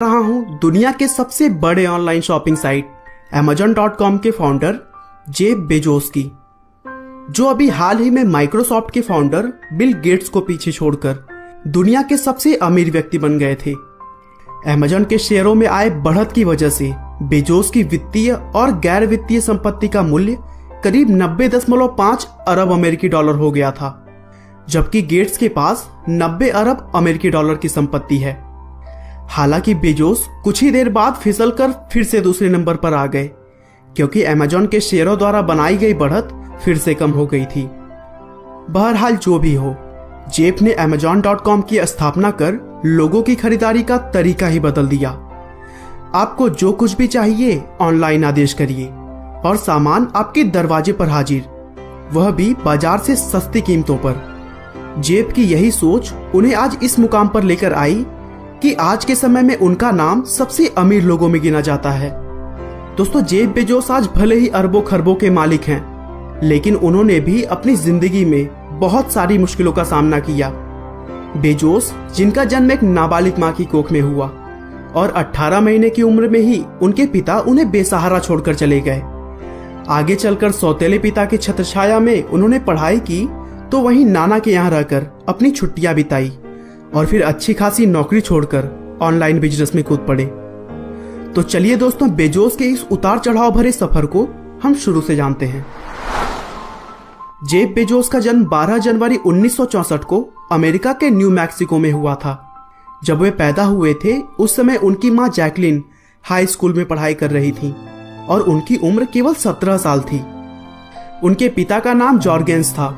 रहा हूं दुनिया के सबसे बड़े ऑनलाइन शॉपिंग साइट Amazon.com के फाउंडर जेफ बेजोस की, जो अभी हाल ही में माइक्रोसॉफ्ट के फाउंडर बिल गेट्स को पीछे छोड़कर दुनिया के सबसे अमीर व्यक्ति बन गए थे। Amazon के शेयरों में आए बढ़त की वजह से बेजोस की वित्तीय और गैर वित्तीय संपत्ति का मूल्य करीब 90.5 अरब अमेरिकी डॉलर हो गया था, जबकि गेट्स के पास 90 अरब अमेरिकी डॉलर की संपत्ति है। हालांकि बेजोस कुछ ही देर बाद फिसलकर फिर से दूसरे नंबर पर आ गए, क्योंकि Amazon के शेयरों द्वारा बनाई गई बढ़त फिर से कम हो गई थी। बहरहाल जो भी हो, जेफ ने Amazon.com की स्थापना कर लोगों की खरीदारी का तरीका ही बदल दिया। आपको जो कुछ भी चाहिए ऑनलाइन आदेश करिए और सामान आपके दरवाजे पर हाजिर, वह भी बाजार से सस्ती कीमतों पर। जेफ की यही सोच उन्हें आज इस मुकाम पर लेकर आई कि आज के समय में उनका नाम सबसे अमीर लोगों में गिना जाता है। दोस्तों, जेफ बेजोस आज भले ही अरबों खरबों के मालिक हैं, लेकिन उन्होंने भी अपनी जिंदगी में बहुत सारी मुश्किलों का सामना किया। बेजोस, जिनका जन्म एक नाबालिग मां की कोख में हुआ और 18 महीने की उम्र में ही उनके पिता उन्हें बेसहारा छोड़कर चले गए। आगे चलकर सौतेले पिता की छत्रछाया में उन्होंने पढ़ाई की, तो वहीं नाना के यहाँ रहकर अपनी छुट्टियां बिताई और फिर अच्छी खासी नौकरी छोड़कर ऑनलाइन बिजनेस में कूद पड़े। तो चलिए दोस्तों, बेजोस के इस उतार चढ़ाव भरे सफर को हम शुरू से जानते हैं। जेफ बेजोस का जन्म 12 जनवरी 1964 को अमेरिका के न्यू मैक्सिको में हुआ था। जब वे पैदा हुए थे, उस समय उनकी मां जैकलिन हाई स्कूल में पढ़ाई कर रही थी और उनकी उम्र केवल 17 साल थी। उनके पिता का नाम जॉर्गेंस था,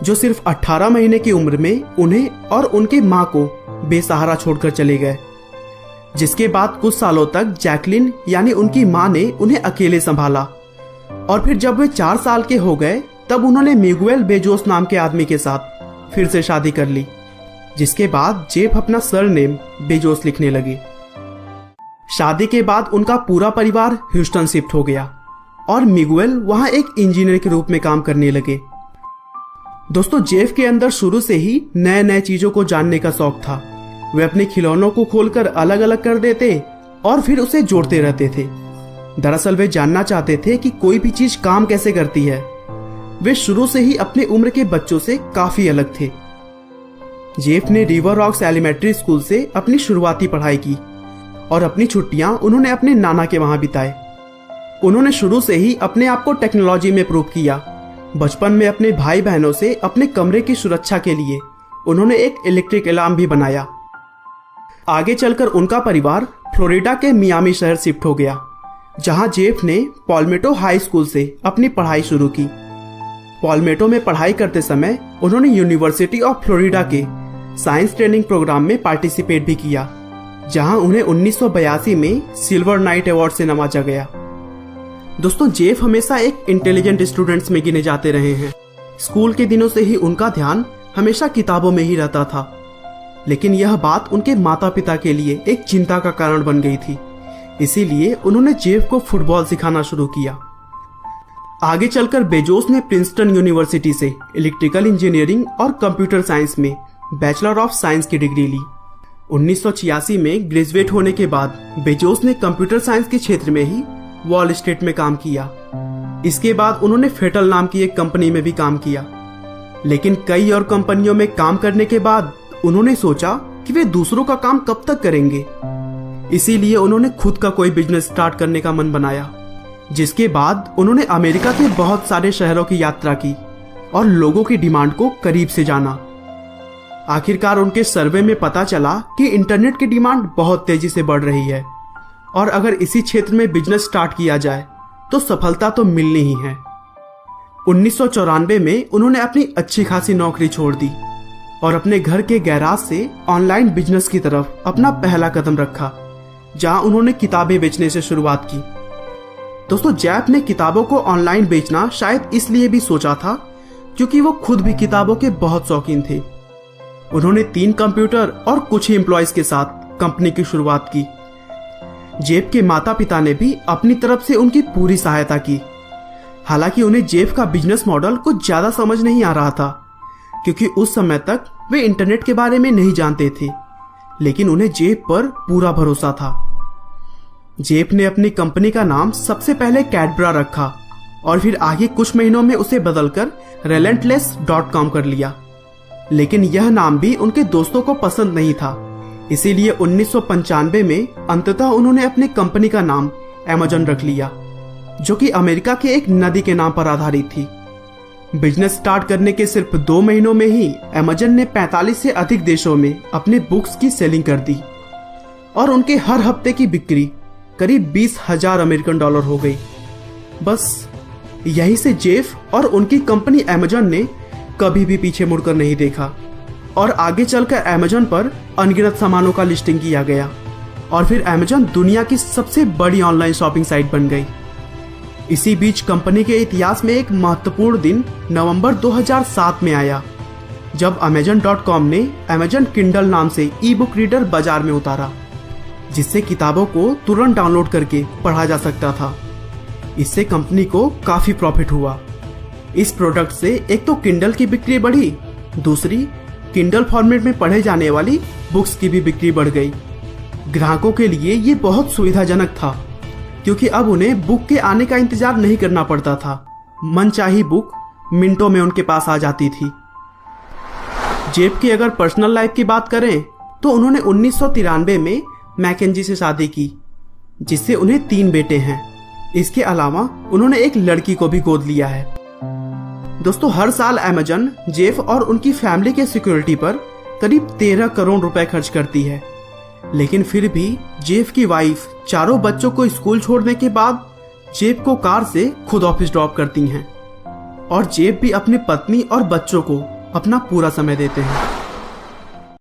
जो सिर्फ 18 महीने की उम्र में उन्हें और उनकी मां को बेसहारा छोड़कर चले गए, जिसके बाद कुछ सालों तक जैकलिन यानी उनकी मां ने उन्हें अकेले संभाला। और फिर जब वे 4 साल के हो गए, तब उन्होंने मिगुएल बेजोस नाम के आदमी के साथ फिर से शादी कर ली, जिसके बाद जेफ अपना सरनेम बेजोस लिखने लगे। शादी के बाद उनका पूरा परिवार ह्यूस्टन शिफ्ट हो गया और मिगुएल वहां एक इंजीनियर के रूप में काम करने लगे। दोस्तों, जेफ के अंदर शुरू से ही नए नए चीजों को जानने का शौक था। वे अपने खिलौनों को खोलकर अलग अलग कर देते और फिर उसे जोड़ते रहते थे। दरअसल वे जानना चाहते थे कि कोई भी चीज काम कैसे करती है। वे शुरू से ही अपने उम्र के बच्चों से काफी अलग थे। जेफ ने रिवर रॉक्स एलिमेंट्री स्कूल से अपनी शुरुआती पढ़ाई की और अपनी छुट्टियां उन्होंने अपने नाना के वहां बिताए। उन्होंने शुरू से ही अपने आप को टेक्नोलॉजी में प्रूव किया। बचपन में अपने भाई बहनों से अपने कमरे की सुरक्षा के लिए उन्होंने एक इलेक्ट्रिक अलार्म भी बनाया। आगे चलकर उनका परिवार फ्लोरिडा के मियामी शहर शिफ्ट हो गया, जहां जेफ ने पॉल्मेटो हाई स्कूल से अपनी पढ़ाई शुरू की। पॉल्मेटो में पढ़ाई करते समय उन्होंने यूनिवर्सिटी ऑफ फ्लोरिडा के साइंस ट्रेनिंग प्रोग्राम में पार्टिसिपेट भी किया, जहां उन्हें 1982 में सिल्वर नाइट अवार्ड से नवाजा गया। दोस्तों, जेफ हमेशा एक इंटेलिजेंट स्टूडेंट्स में गिने जाते रहे हैं। स्कूल के दिनों से ही उनका ध्यान हमेशा किताबों में ही रहता था, लेकिन यह बात उनके माता पिता के लिए एक चिंता का कारण बन गई थी। इसीलिए उन्होंने जेफ को फुटबॉल सिखाना शुरू किया। आगे चलकर बेजोस ने प्रिंसटन यूनिवर्सिटी से इलेक्ट्रिकल इंजीनियरिंग और कंप्यूटर साइंस में बैचलर ऑफ साइंस की डिग्री ली। 1986 में ग्रेजुएट होने के बाद बेजोस ने कंप्यूटर साइंस के क्षेत्र में ही वॉल स्ट्रीट में काम किया। इसके बाद उन्होंने फेटल नाम की एक कंपनी में भी काम किया, लेकिन कई और कंपनियों में काम करने के बाद उन्होंने सोचा कि वे दूसरों का काम कब तक करेंगे। इसीलिए उन्होंने खुद का कोई बिजनेस स्टार्ट करने का मन बनाया, जिसके बाद उन्होंने अमेरिका के बहुत सारे शहरों की यात्रा की और लोगों की डिमांड को करीब से जाना। आखिरकार उनके सर्वे में पता चला कि इंटरनेट की डिमांड बहुत तेजी से बढ़ रही है और अगर इसी क्षेत्र में बिजनेस स्टार्ट किया जाए तो सफलता तो मिलनी ही है। 1994 में उन्होंने अपनी अच्छी खासी नौकरी छोड़ दी और अपने घर के गैराज से ऑनलाइन बिजनेस की तरफ अपना पहला कदम रखा, जहां उन्होंने किताबें बेचने से शुरुआत की। दोस्तों, जेफ ने किताबों को ऑनलाइन बेचना शायद इसलिए भी सोचा था क्योंकि वो खुद भी किताबों के बहुत शौकीन थे। उन्होंने 3 कंप्यूटर और कुछ ही एम्प्लॉयज के साथ कंपनी की शुरुआत की। जेफ के माता पिता ने भी अपनी तरफ से उनकी पूरी सहायता की। हालांकि उन्हें जेफ का बिजनेस मॉडल कुछ ज्यादा समझ नहीं आ रहा था, क्योंकि उस समय तक वे इंटरनेट के बारे में नहीं जानते थे। लेकिन उन्हें जेफ पर पूरा भरोसा था। जेफ ने अपनी कंपनी का नाम सबसे पहले कैडबरा रखा और फिर आगे कुछ महीनों में उसे बदलकर relentless.com कर लिया। लेकिन यह नाम भी उनके दोस्तों को पसंद नहीं था, इसीलिए 1995 में अंततः उन्होंने अपनी कंपनी का नाम Amazon रख लिया, जो कि अमेरिका के एक नदी के नाम पर आधारित थी। बिजनेस स्टार्ट करने के सिर्फ 2 महीनों में ही Amazon ने 45 से अधिक देशों में अपने बुक्स की सेलिंग कर दी और उनके हर हफ्ते की बिक्री करीब 20,000 अमेरिकन डॉलर हो गई। बस यहीं से जेफ और उनकी कंपनी Amazon ने कभी भी पीछे मुड़कर नहीं देखा और आगे चलकर Amazon पर अनगिनत सामानों का लिस्टिंग किया गया और फिर Amazon दुनिया की सबसे बड़ी ऑनलाइन शॉपिंग साइट बन गई। इसी बीच कंपनी के इतिहास में एक महत्वपूर्ण दिन नवंबर 2007 में आया, जब Amazon.com ने Amazon Kindle नाम से ई बुक रीडर बाजार में उतारा, जिससे किताबों को तुरंत डाउनलोड करके पढ़ा जा सकता था। इससे कंपनी को काफी प्रॉफिट हुआ। इस प्रोडक्ट से एक तो किंडल की बिक्री बढ़ी, दूसरी किंडल फॉर्मेट में पढ़े जाने वाली बुक्स की भी बिक्री बढ़ गई। ग्राहकों के लिए ये बहुत सुविधाजनक था, क्योंकि अब उन्हें बुक के आने का इंतजार नहीं करना पड़ता था। मनचाही बुक मिनटों में उनके पास आ जाती थी। जेफ की अगर पर्सनल लाइफ की बात करें तो उन्होंने 1993 में मैकेंजी से शादी की, जिससे उन्हें 3 बेटे हैं। इसके अलावा उन्होंने एक लड़की को भी गोद लिया है। दोस्तों, हर साल Amazon जेफ और उनकी फैमिली के सिक्योरिटी पर करीब 13 करोड़ रुपए खर्च करती है, लेकिन फिर भी जेफ की वाइफ 4 बच्चों को स्कूल छोड़ने के बाद जेफ को कार से खुद ऑफिस ड्रॉप करती हैं और जेफ भी अपनी पत्नी और बच्चों को अपना पूरा समय देते हैं।